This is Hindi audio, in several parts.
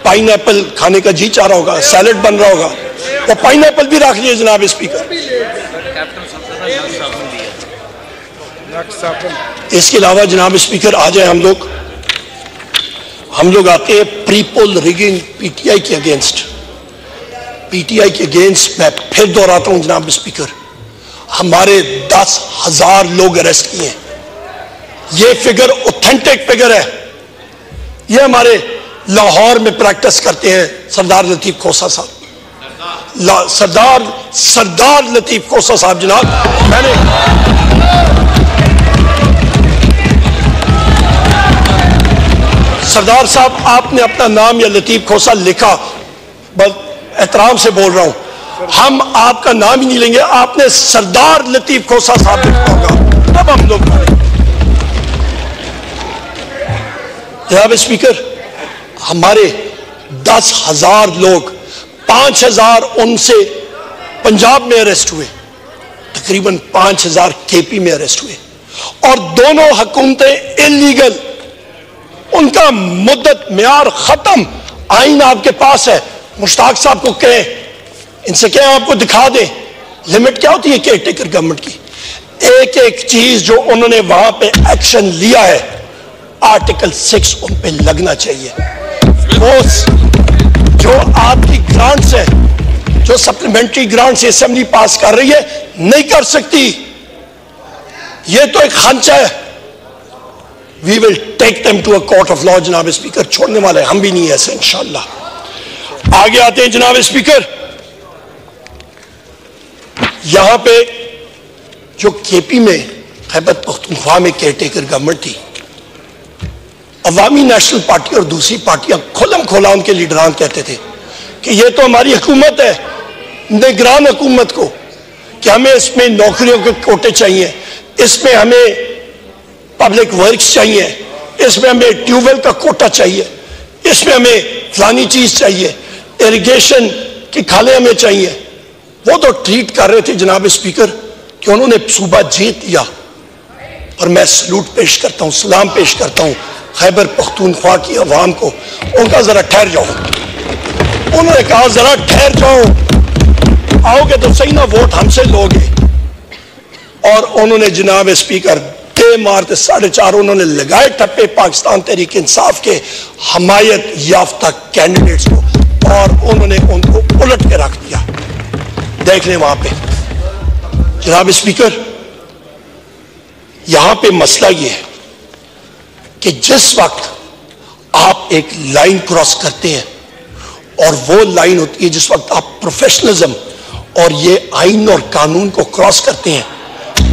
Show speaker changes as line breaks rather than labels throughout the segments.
पाइनएप्पल खाने का जी चाह रहा होगा, सैलेड बन रहा होगा, तो पाइनएप्पल भी रख लिए जनाब स्पीकर। इसके अलावा जनाब स्पीकर आ जाए हम लोग आते हैं प्री पोल रिगिंग पीटीआई के अगेंस्ट। पीटीआई के अगेंस्ट मैं फिर दोहराता हूं जनाब स्पीकर, हमारे 10,000 लोग अरेस्ट किए हैं। ये फिगर ऑथेंटिक फिगर है, ये हमारे लाहौर में प्रैक्टिस करते हैं सरदार लतीफ खोसा साहब, सरदार लतीफ खोसा साहब जनाब। मैंने सरदार साहब आपने अपना नाम या लतीफ खोसा लिखा, बस एहतराम से बोल रहा हूं, हम आपका नाम ही नहीं लेंगे, आपने सरदार लतीफ खोसा साहब लिखा होगा तब हम लोग। जनाब स्पीकर, हमारे 10,000 लोग, 5,000 उनसे पंजाब में अरेस्ट हुए, तकरीबन 5,000 केपी में अरेस्ट हुए, और दोनों हुकूमतें इलीगल, उनका मुद्दत म्यार खत्म। आइन आपके पास है, मुश्ताक साहब को कहें, इनसे कहें आपको दिखा दें लिमिट क्या होती है केयरटेकर गवर्नमेंट की। एक एक चीज जो उन्होंने वहां पे एक्शन लिया है, आर्टिकल 6 उन पे लगना चाहिए। वो जो आपकी ग्रांट्स है, जो सप्लीमेंट्री ग्रांट्स असेंबली पास कर रही है, नहीं कर सकती, ये तो एक खंचा है। We will take them to a court of law जनाब स्पीकर, छोड़ने वाले हम भी नहीं है ऐसे इंशाअल्लाह। आगे आते हैं जनाब स्पीकर, यहां पे जो केपी में खैबर पख्तूनख्वा में केयरटेकर गवर्नमेंट थी, अवामी नेशनल पार्टी और दूसरी पार्टियां खुलम खोला उनके लीडरान कहते थे कि ये तो हमारी हुकूमत है, निगरान हुकूमत को, कि हमें इसमें नौकरियों के कोटे चाहिए, इसमें हमें पब्लिक वर्क्स चाहिए, इसमें हमें ट्यूबवेल का कोटा चाहिए, इसमें हमें फलानी चीज चाहिए, इरिगेशन की खाले हमें चाहिए। वो तो ट्रीट कर रहे थे जनाब स्पीकर कि उन्होंने सूबा जीत लिया, और मैं सलूट पेश करता हूं, सलाम पेश करता हूं खैबर पख्तूनख्वा की अवाम को। उनका जरा ठहर जाओ, उन्होंने कहा जरा ठहर जाओ, आओगे तो सही ना वोट हमसे लोगे। और उन्होंने जनाब स्पीकर दे मारते 4.5 उन्होंने लगाए ठप्पे पाकिस्तान तहरीक इंसाफ के हमायत याफ्ता कैंडिडेट्स को, और उन्होंने उनको उलट के रख दिया। देख लें वहां पे जनाब स्पीकर, यहां पे मसला यह है कि जिस वक्त आप एक लाइन क्रॉस करते हैं, और वो लाइन होती है जिस वक्त आप प्रोफेशनलिज्म और ये आइन और कानून को क्रॉस करते हैं,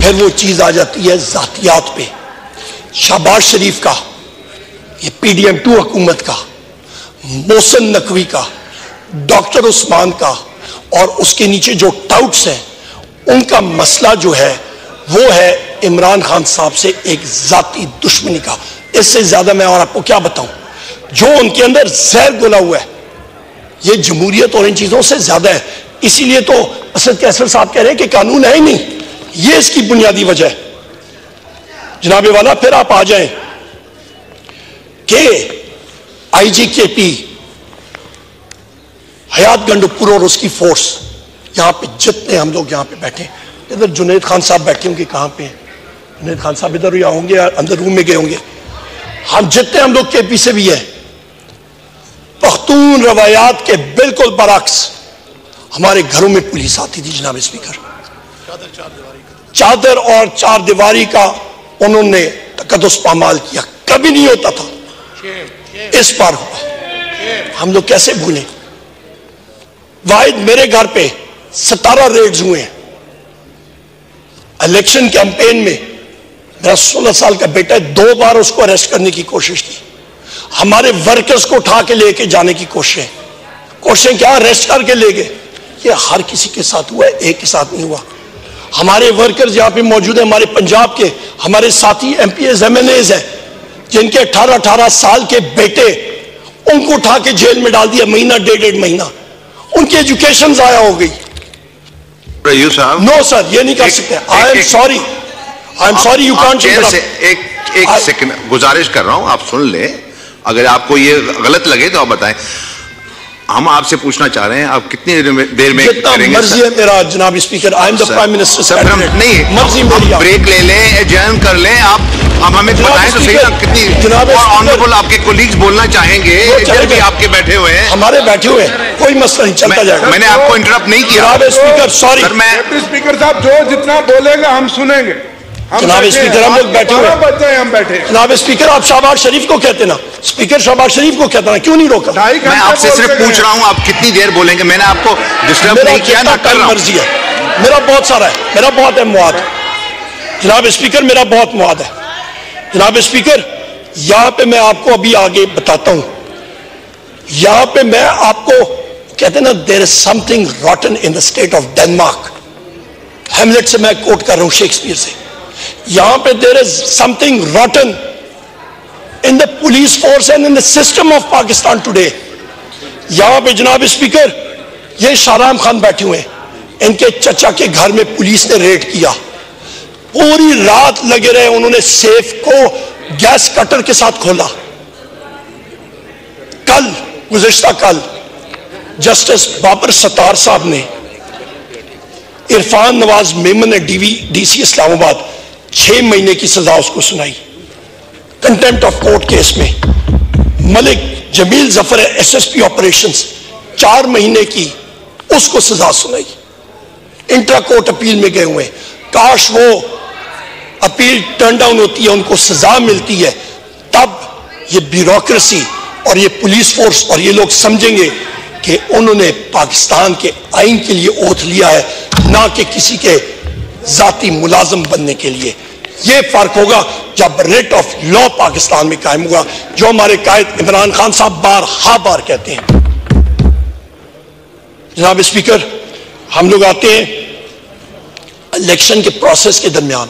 फिर वो चीज आ जाती है जातियात पे। शहबाज शरीफ का, ये PDM2 हुकूमत का, मोहसिन नकवी का, डॉक्टर उस्मान का, और उसके नीचे जो टाउट्स हैं, उनका मसला जो है वो है इमरान खान साहब से एक जाती दुश्मनी का। इससे ज्यादा मैं और आपको क्या बताऊं, जो उनके अंदर जहर घुला हुआ है, ये जमहूरियत और इन चीजों से ज्यादा है। इसीलिए तो असद कैसर साहब कह रहे हैं कि कानून है ही नहीं, ये इसकी बुनियादी वजह है। जनाबे वाला फिर आप आ जाएं कि IGKP हयात गंडपुर और उसकी फोर्स, यहां पे जितने हम लोग यहां पे बैठे, इधर जुनैद खान साहब बैठे होंगे, कहां पे जुनैद खान साहब इधर या होंगे, अंदर रूम में गए होंगे, हम जितने हम लोग KP से भी है, पख्तून रवायात के बिल्कुल बरक्स हमारे घरों में पुलिस आती थी जनाब स्पीकर। चादर और चार दीवारी का उन्होंने तकद्दुस पामाल किया, कभी नहीं होता था, इस बार हुआ। हम लोग कैसे भूलें। वाहिद मेरे घर पे 17 रेड्स हुए हैं। इलेक्शन कैंपेन में मेरा 16 साल का बेटा है, 2 बार उसको अरेस्ट करने की कोशिश की। हमारे वर्कर्स को उठा के लेके जाने की कोशिशें क्या अरेस्ट करके ले गए। ये हर किसी के साथ हुआ है, एक के साथ नहीं हुआ। हमारे वर्कर्स यहाँ पे मौजूद है, हमारे पंजाब के हमारे साथी MPs MNAs हैं, जिनके 18-18 साल के बेटे, उनको उठा के जेल में डाल दिया, महीना 1.5 महीना, उनकी एजुकेशन जाया हो गई। नो सर, ये नहीं कर सकते। I am sorry you can't.
एक सेकंड गुजारिश कर रहा हूं, आप सुन ले, अगर आपको ये गलत लगे तो आप बताएं। हम आपसे पूछना चाह रहे हैं आप कितनी देर में करेंगे?
मर्जी है मेरा जनाब speaker, I am the prime minister.
नहीं,
मर्जी मेरी।
ब्रेक ले लें, एडजर्न कर लें, आप हमें बताएं तो सही ना कितनी। और ऑनरेबल आपके कोलीग्स बोलना चाहेंगे, इधर भी आपके बैठे हुए हैं।
हमारे बैठे हुए हैं, कोई मसला नहीं, चलता जाएगा।
मैंने आपको इंटरप्ट नहीं किया
जनाब स्पीकर, सॉरी
सर। मैं
स्पीकर साहब जो जितना बोलेगा हम सुनेंगे।
जनाब स्पीकर, हम लोग बैठे हुए
हैं, हम बैठे।
जनाब स्पीकर, आप शहबाज शरीफ को कहते ना, स्पीकर शहबाज शरीफ को कहता ना, क्यों नहीं रोका?
मैं आपसे सिर्फ पूछ रहा हूं आप कितनी देर बोलेंगे। मैंने आपको डिस्टर्ब नहीं किया ना, कर रहा हूं।
मर्जी है मेरा, बहुत सारा है, मेरा बहुत है मुआद। जनाब स्पीकर, मेरा बहुत मुआद है। जनाब स्पीकर, यहां पे मैं आपको अभी आगे बताता हूं। यहां पे मैं आपको कहते ना, there is something rotten in the state of Denmark. Hamlet से मैं कोट कर रहा हूं, शेक्सपियर से। यहां पे there is something rotten in the police force and in the system of Pakistan today. यहां पे जनाब स्पीकर, ये शाहराम खान बैठे हुए हैं, इनके चचा के घर में पुलिस ने रेड किया, पूरी रात लगे रहे, उन्होंने सेफ को गैस कटर के साथ खोला। कल, गुज़िश्ता कल, जस्टिस बाबर सत्तार साहब ने इरफान नवाज मेमन ने डीसी इस्लामाबाद 6 महीने की सजा उसको सुनाई कंटेम्प्ट ऑफ कोर्ट केस में। मलिक जमील जफर एसएसपी ऑपरेशंस 4 महीने की उसको सजा सुनाई। इंट्रा कोर्ट अपील में गए हुए, काश वो अपील टर्न डाउन होती है, उनको सजा मिलती है, तब ये ब्यूरोक्रेसी और ये पुलिस फोर्स और ये लोग समझेंगे कि उन्होंने पाकिस्तान के आइन के लिए ओथ लिया है, ना कि किसी के जाती मुलाजम बनने के लिए। ये फर्क होगा जब रेट ऑफ लॉ पाकिस्तान में कायम होगा, जो हमारे कायद इमरान खान साहब बार कहते हैं। जनाब स्पीकर, हम लोग आते हैं इलेक्शन के प्रोसेस के दरमियान,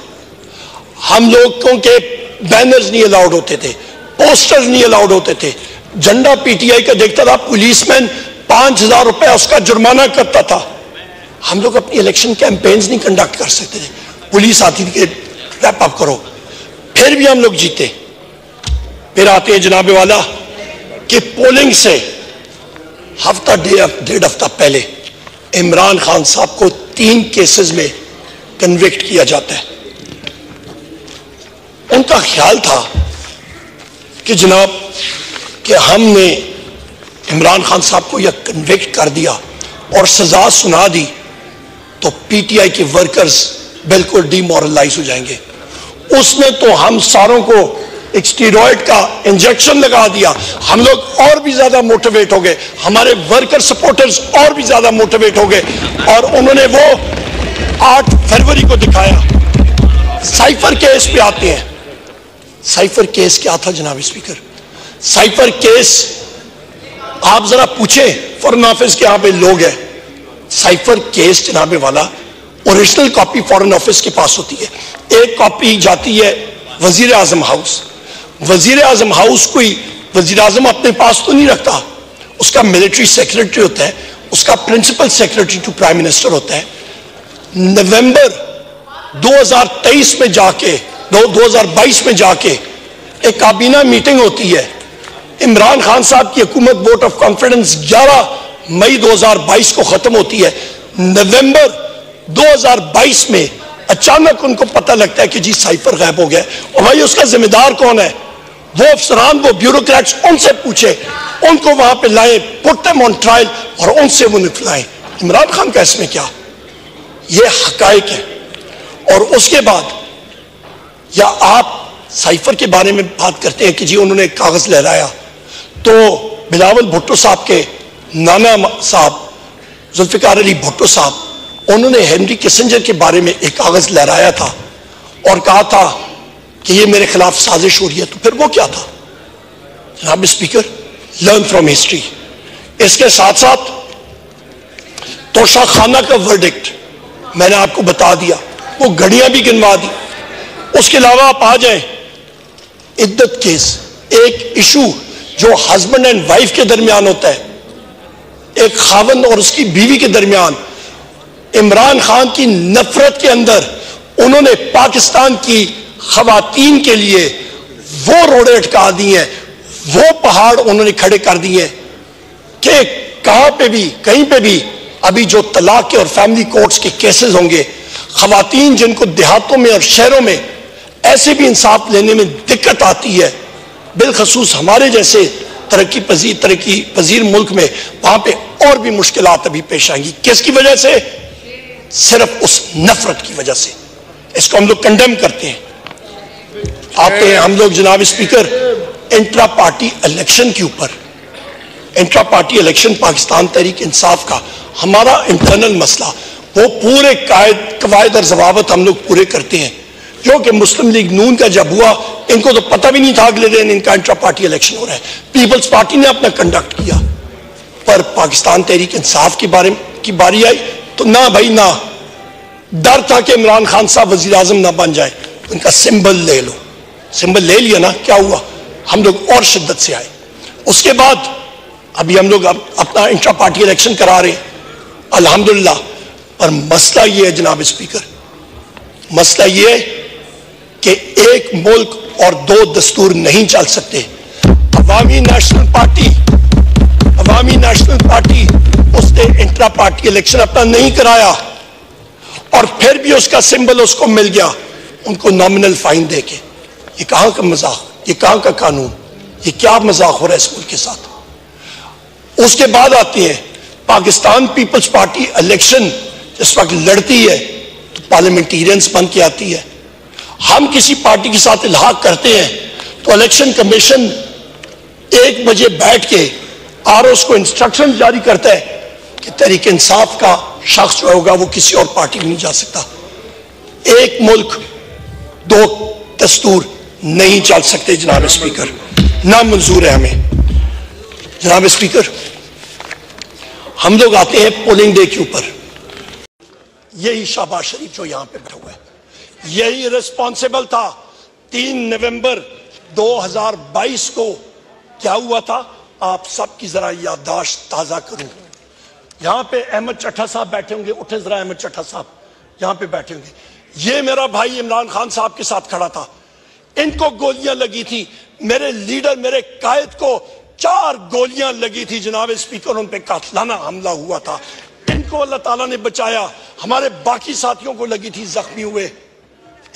हम लोगों के बैनर्स नहीं अलाउड होते थे, पोस्टर्स नहीं अलाउड होते थे। झंडा पीटीआई का देखता था, पुलिसमैन 5,000 रुपए उसका जुर्माना करता था। हम लोग अपनी इलेक्शन कैंपेन्स नहीं कंडक्ट कर सकते थे, पुलिस आती थी कि रैप अप करो, फिर भी हम लोग जीते। फिर आते हैं जनाबे वाला कि पोलिंग से हफ्ता डेढ़ हफ्ता पहले इमरान खान साहब को 3 केसेस में कन्विक्ट किया जाता है। उनका ख्याल था कि जनाब कि हमने इमरान खान साहब को यह कन्विक्ट कर दिया और सजा सुना दी तो पीटीआई के वर्कर्स बिल्कुल डिमोरलाइज हो जाएंगे। उसने तो हम सारों को एक स्टीरॉयड का इंजेक्शन लगा दिया, हम लोग और भी ज्यादा मोटिवेट हो गए, हमारे वर्कर सपोर्टर्स और भी ज्यादा मोटिवेट हो गए, और उन्होंने वो 8 फरवरी को दिखाया। साइफर केस पे आते हैं। साइफर केस क्या था जनाब स्पीकर? साइफर केस आप जरा पूछे, फॉरेन ऑफिस के यहां पे लोग हैं, साइफर केस जनाबे वाला ओरिजिनल कॉपी फॉरेन ऑफिस के पास होती है, एक कॉपी जाती है वजीर आजम हाउस। वजीर आजम हाउस कोई वजीर आजम अपने पास तो नहीं रखता, उसका मिलिट्री सेक्रेटरी होता है, उसका principal secretary to prime minister होता है। नवंबर 2023 में जाके 2022 में जाके एक काबीना मीटिंग होती है, इमरान खान साहब की हुकूमत वोट ऑफ कॉन्फिडेंस 11 मई 2022 को खत्म होती है। नवंबर 2022 में अचानक उनको पता लगता है कि जी साइफर गायब हो गया। और भाई उसका जिम्मेदार कौन है? वो अफसरान, वो ब्यूरोक्रेट्स, उनसे पूछे, उनको वहां पे लाए, पुट देम ऑन ट्रायल और उनसे वो निकलाएं। इमरान खान का इसमें क्या? ये हकायक है। और उसके बाद या आप साइफर के बारे में बात करते हैं कि जी उन्होंने कागज लहराया, तो बिलावल भुट्टो साहब के नाना साहब जुल्फिकार अली भुट्टो साहब, उन्होंने हेनरी किसिंजर के बारे में एक कागज लहराया था और कहा था कि ये मेरे खिलाफ साजिश हो रही है। तो फिर वो क्या था जनाब स्पीकर? Learn from history. इसके साथ साथ तोशा खाना का वर्डिक्ट मैंने आपको बता दिया, वो घड़ियां भी गिनवा दी। उसके अलावा आप आ जाए इद्दत केस, एक इशू जो हस्बैंड एंड वाइफ के दरमियान होता है, एक खावंद और उसकी बीवी के दरमियान। इमरान खान की नफरत के अंदर उन्होंने पाकिस्तान की खवातीन के लिए वो रोड़े अटका दी हैं, वो पहाड़ उन्होंने खड़े कर दिए कि कहां पे भी कहीं पे भी अभी जो तलाक के और फैमिली कोर्ट्स के केसेस होंगे, खवातीन जिनको देहातों में और शहरों में ऐसे भी इंसाफ लेने में दिक्कत आती है, बिलखसूस हमारे जैसे तरक्की पजीर मुल्क में, वहां पे और भी मुश्किलात अभी पेश आएंगी। किसकी वजह से? सिर्फ उस नफरत की वजह से। इसको हम लोग कंडेम करते हैं। आते हैं हम लोग जनाब स्पीकर इंट्रा पार्टी इलेक्शन के ऊपर। Intra party election Pakistan Tehreek Insaf का हमारा इंटरनल मसला, वो पूरे कवायद और जवाबत हम लोग पूरे करते हैं, जो कि मुस्लिम लीग नून का जब हुआ इनको तो पता भी नहीं था अगले दिन इनका इंट्रा पार्टी इलेक्शन हो रहा है। पीपल्स पार्टी ने अपना कंडक्ट किया, पर पाकिस्तान तहरीक इंसाफ की बारी आई तो ना भाई ना, डर था कि इमरान खान साहब वजीर आजम ना बन जाए, उनका सिंबल ले लो। सिंबल ले लिया ना, क्या हुआ? हम लोग और शिद्दत से आए। उसके बाद अभी हम लोग अपना इंट्रा पार्टी इलेक्शन करा रहे हैं अल्हम्दुलिल्लाह। पर मसला ये है जनाब स्पीकर, मसला ये है कि एक मुल्क और दो दस्तूर नहीं चल सकते। अवामी नेशनल पार्टी उसने इंट्रा पार्टी इलेक्शन अपना नहीं कराया और फिर भी उसका सिंबल उसको मिल गया, उनको नॉमिनल फाइन देके। ये कहां का मजाक, ये कहां का कानून, ये क्या मजाक हो रहा है इस मुल्क के साथ। उसके बाद आती है पाकिस्तान पीपल्स पार्टी इलेक्शन जिस वक्त लड़ती है तो पार्लियामेंटेरियंस बन के आती है। हम किसी पार्टी के साथ इल्हाक करते हैं तो इलेक्शन कमीशन 1 बजे बैठ के आरओस को इंस्ट्रक्शन जारी करता है कि तहरीक इंसाफ का शख्स जो होगा वो किसी और पार्टी में नहीं जा सकता। एक मुल्क दो दस्तूर नहीं चल सकते जनाब स्पीकर, ना मंजूर है हमें। जनाब स्पीकर, हम लोग आते हैं पोलिंग डे के ऊपर। यही शहबाज शरीफ जो यहां पे बैठा हुआ है, यही रिस्पॉन्सिबल था 3 नवंबर 2022 को क्या हुआ था। आप सबकी जरा याददाश्त ताजा करूं। यहां पे अहमद चट्टा साहब बैठे होंगे, उठे जरा अहमद चट्टा साहब यहां पे बैठे होंगे। ये मेरा भाई इमरान खान साहब के साथ खड़ा था, इनको गोलियां लगी थी। मेरे लीडर मेरे कायद को 4 गोलियां लगी थी जनाब स्पीकर, उन पे कातलाना हमला हुआ था। इनको अल्लाह ताला ने बचाया, हमारे बाकी साथियों को लगी थी, जख्मी हुए।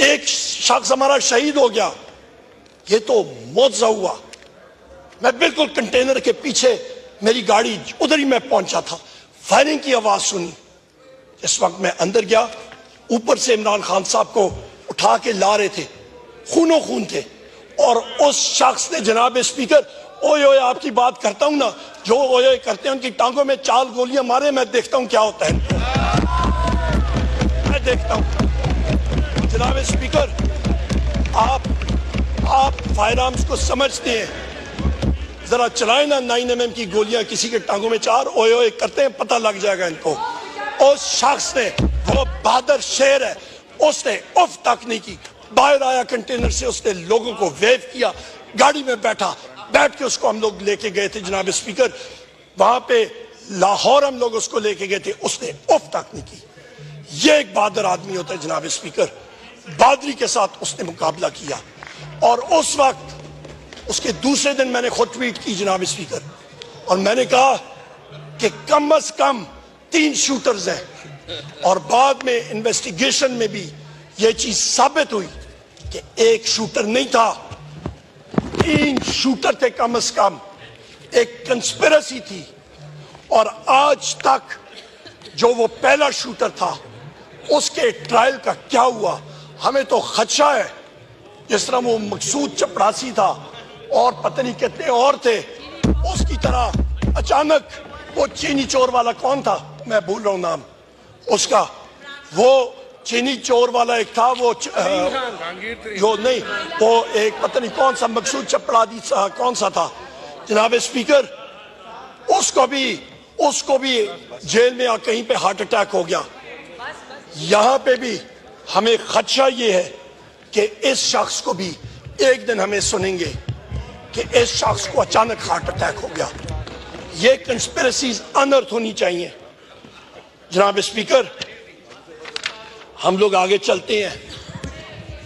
एक शख्स हमारा शहीद हो गया, ये तो मौजज़ा हुआ। मैं बिल्कुल कंटेनर के पीछे, मेरी गाड़ी उधर ही मैं पहुंचा था, फायरिंग की आवाज सुनी। इस वक्त मैं अंदर गया, ऊपर से इमरान खान साहब को उठा के ला रहे थे, खूनो खून थे। और उस शख्स ने जनाब स्पीकर, ओए ओए आपकी बात करता हूं ना, जो ओए ओए करते हैं उनकी टांगों में 4 गोलियां मारे, मैं देखता हूं क्या होता है, मैं देखता हूं। जनाब स्पीकर, आप फायर आर्म्स को समझते हैं, जरा चलाए ना 9mm की गोलियां किसी के टांगों में 4, ओए ओए करते हैं, पता लग जाएगा इनको। उस शख्स ने, वो बहादुर शेर है, उसने उफ तक नहीं की, बाहर आया कंटेनर से, उसने लोगों को वेव किया, गाड़ी में बैठ के उसको हम लोग लेके गए थे जनाब स्पीकर। वहां पे लाहौर हम लोग उसको लेके गए थे, उसने उफ तक नहीं की। ये एक बहादुर आदमी होता है जनाब स्पीकर, बहादुरी के साथ उसने मुकाबला किया। और उस वक्त उसके दूसरे दिन मैंने खुद ट्वीट की जनाब स्पीकर, और मैंने कहा कि कम से कम 3 शूटर्स हैं। और बाद में इन्वेस्टिगेशन में भी यह चीज साबित हुई कि एक शूटर नहीं था, 3 शूटर थे कम से कम, एक कंस्पिरेसी थी। और आज तक जो वो पहला शूटर था उसके ट्रायल का क्या हुआ, हमें तो खदशा है। जिस तरह वो मकसूद चपरासी था और पता नहीं कितने और थे, उसकी तरह अचानक वो चीनी चोर वाला कौन था, मैं भूल रहा हूं नाम उसका, वो चीनी चोर वाला एक था, वो जो नहीं, वो एक पता नहीं कौन सा मकसूद चपरासी कौन सा था जनाब स्पीकर, उसको भी जेल में कहीं पे हार्ट अटैक हो गया। यहां पे भी हमें खदशा ये है कि इस शख्स को भी एक दिन हमें सुनेंगे कि इस शख्स को अचानक हार्ट अटैक हो गया। ये कंस्पिरेसीज अनर्थ होनी चाहिए जनाब स्पीकर। हम लोग आगे चलते हैं।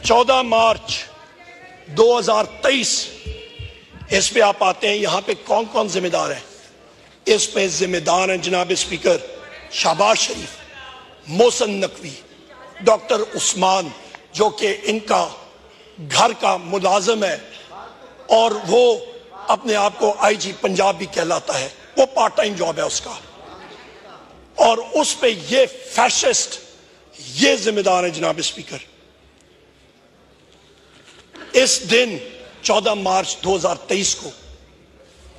14 मार्च 2023 इस पे आप आते हैं, यहां पे कौन कौन जिम्मेदार है। इसमें जिम्मेदार हैं जनाब स्पीकर शहबाज शरीफ, मोहसिन नकवी, डॉक्टर उस्मान जो कि इनका घर का मुलाजिम है और वो अपने आप को आईजी पंजाब भी कहलाता है, वो पार्ट टाइम जॉब है उसका, और उस पे ये फैशिस्ट ये जिम्मेदार है जनाब स्पीकर। इस दिन 14 मार्च 2023 को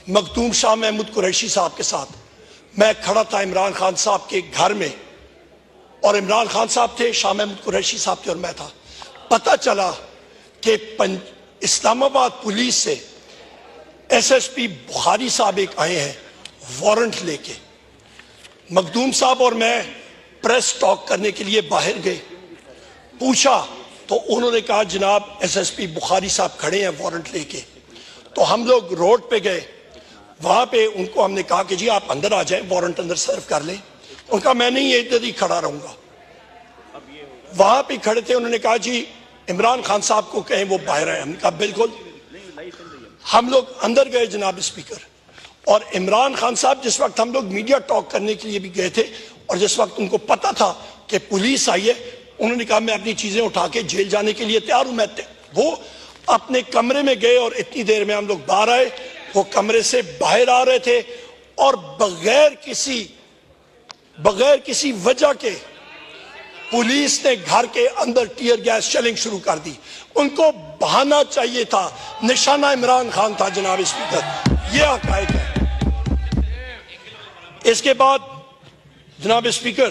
मखदूम शाह महमूद कुरैशी साहब के साथ मैं खड़ा था इमरान खान साहब के घर में, और इमरान खान साहब थे, शाह महमूद कुरैशी साहब थे और मैं था। पता चला कि इस्लामाबाद पुलिस से एसएसपी बुखारी साहब एक आए हैं वारंट लेके। मखदूम साहब और मैं प्रेस टॉक करने के लिए बाहर गए, पूछा तो उन्होंने कहा जनाब एसएसपी बुखारी साहब खड़े हैं वारंट लेके। तो हम लोग रोड पे गए, वहां पे उनको हमने कहा कि जी आप अंदर आ जाएं, वारंट अंदर सर्व कर लें। उनका मैं नहीं इधर ही खड़ा रहूंगा। वहां पे खड़े थे, उन्होंने कहा जी इमरान खान साहब को कहें वो बाहर आए। हमने कहा बिल्कुल। हम लोग अंदर गए जनाब स्पीकर, और इमरान खान साहब जिस वक्त हम लोग मीडिया टॉक करने के लिए भी गए थे और जिस वक्त उनको पता था कि पुलिस आई है, उन्होंने कहा मैं अपनी चीजें उठा के जेल जाने के लिए तैयार हूं। मैं वो अपने कमरे में गए और इतनी देर में हम लोग बाहर आए। वो कमरे से बाहर आ रहे थे और बगैर किसी वजह के पुलिस ने घर के अंदर टीयर गैस शेलिंग शुरू कर दी। उनको बहाना चाहिए था, निशाना इमरान खान था जनाब स्पीकर। ये हकायक है। इसके बाद जनाब स्पीकर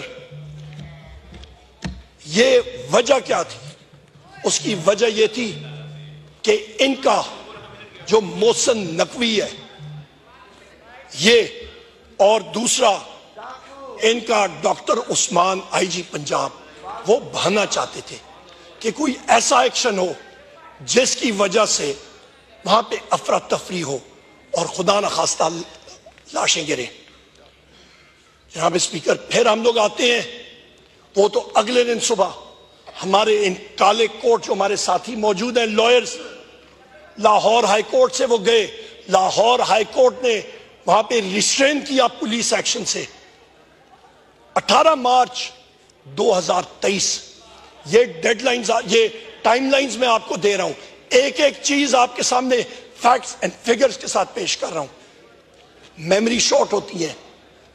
ये वजह क्या थी? उसकी वजह यह थी कि इनका जो मोहसिन नकवी है ये, और दूसरा इनका डॉक्टर उस्मान आईजी पंजाब, वो बहाना चाहते थे कि कोई ऐसा एक्शन हो जिसकी वजह से वहां पे अफरा तफरी हो और खुदा न खास्ता लाशें गिरे। जनाब स्पीकर फिर हम लोग आते हैं, वो तो अगले दिन सुबह हमारे इन काले कोट जो हमारे साथी मौजूद हैं लॉयर्स, लाहौर हाई कोर्ट से वो गए। लाहौर हाई कोर्ट ने वहां पे रिस्ट्रेन किया पुलिस एक्शन से। 18 मार्च 2023 ये डेडलाइंस, ये टाइमलाइंस मैं आपको दे रहा हूं, एक एक चीज आपके सामने फैक्ट्स एंड फिगर्स के साथ पेश कर रहा हूं। मेमोरी शॉर्ट होती है,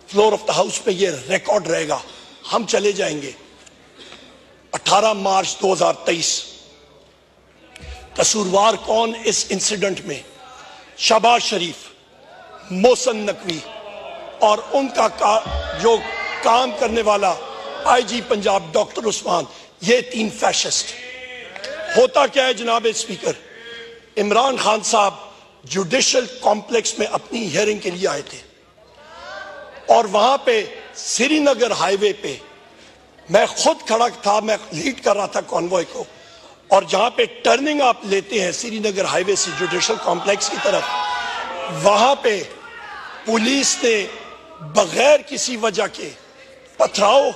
फ्लोर ऑफ द हाउस पे ये रिकॉर्ड रहेगा, हम चले जाएंगे। 18 मार्च 2023 कसूरवार कौन इस इंसिडेंट में? शहबाज शरीफ, मोहसिन नकवी और उनका जो काम करने वाला आईजी पंजाब डॉक्टर उस्मान, ये 3 फैशिस्ट। होता क्या है जनाब स्पीकर, इमरान खान साहब जुडिशल कॉम्प्लेक्स में अपनी हियरिंग के लिए आए थे और वहां पे श्रीनगर हाईवे पे मैं खुद खड़ा था, मैं लीड कर रहा था कॉन्वॉय को, और जहां पे टर्निंग आप लेते हैं श्रीनगर हाईवे से जुडिशल कॉम्प्लेक्स की तरफ, वहां पे पुलिस ने बगैर किसी वजह के पथराव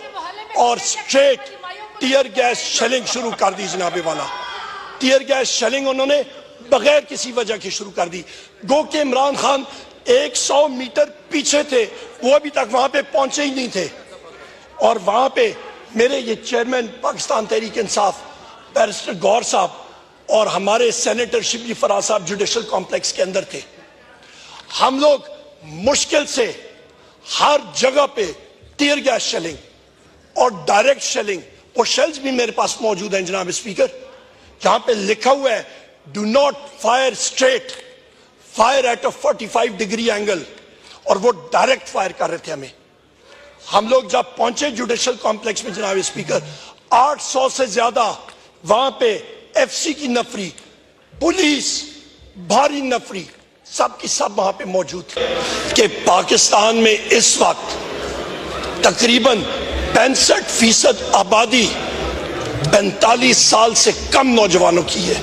और स्ट्रेट टीयर गैस शेलिंग शुरू कर दी। जनाबे वाला टीयर गैस शेलिंग उन्होंने बगैर किसी वजह की शुरू कर दी। गो के इमरान खान 100 मीटर पीछे थे, वो अभी तक वहां पे पहुंचे ही नहीं थे। और वहां पे मेरे ये चेयरमैन पाकिस्तान तहरीक इंसाफ बैरिस्टर गौर साहब और हमारे सेनेटर शिबली फराज साहब जुडिशल कॉम्प्लेक्स के अंदर थे। हम लोग मुश्किल से हर जगह पे टीयर गैस शेलिंग और डायरेक्ट शेलिंग, वो शेल्स भी मेरे पास मौजूद हैं जनाब स्पीकर, जहां पे लिखा हुआ है do not fire straight, fire at a 45 degree angle, और वो डायरेक्ट फायर कर रहे थे हमें। हम लोग जब पहुंचे जुडिशल कॉम्प्लेक्स में जनाब स्पीकर, 800 से ज्यादा वहां पे एफसी की नफरी, पुलिस, भारी नफरी, सब की सब वहां पे मौजूद थे। कि पाकिस्तान में इस वक्त तकरीबन 65% आबादी 45 साल से कम नौजवानों की है,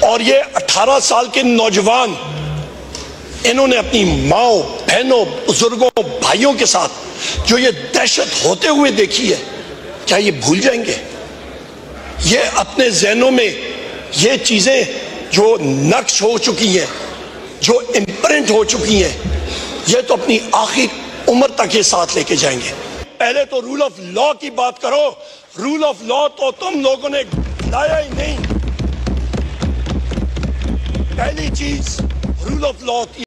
और ये 18 साल के नौजवान, इन्होंने अपनी माओ, बहनों, बुजुर्गों, भाइयों के साथ जो ये दहशत होते हुए देखी है, क्या ये भूल जाएंगे? ये अपने ज़हनों में ये चीजें जो नक्श हो चुकी हैं, जो इम्प्रिंट हो चुकी हैं, ये तो अपनी आखिरी उम्र तक ये साथ लेके जाएंगे। पहले तो रूल ऑफ लॉ की बात करो। रूल ऑफ लॉ तो तुम लोगों ने लाया ही नहीं। पहली चीज रूल ऑफ लॉ की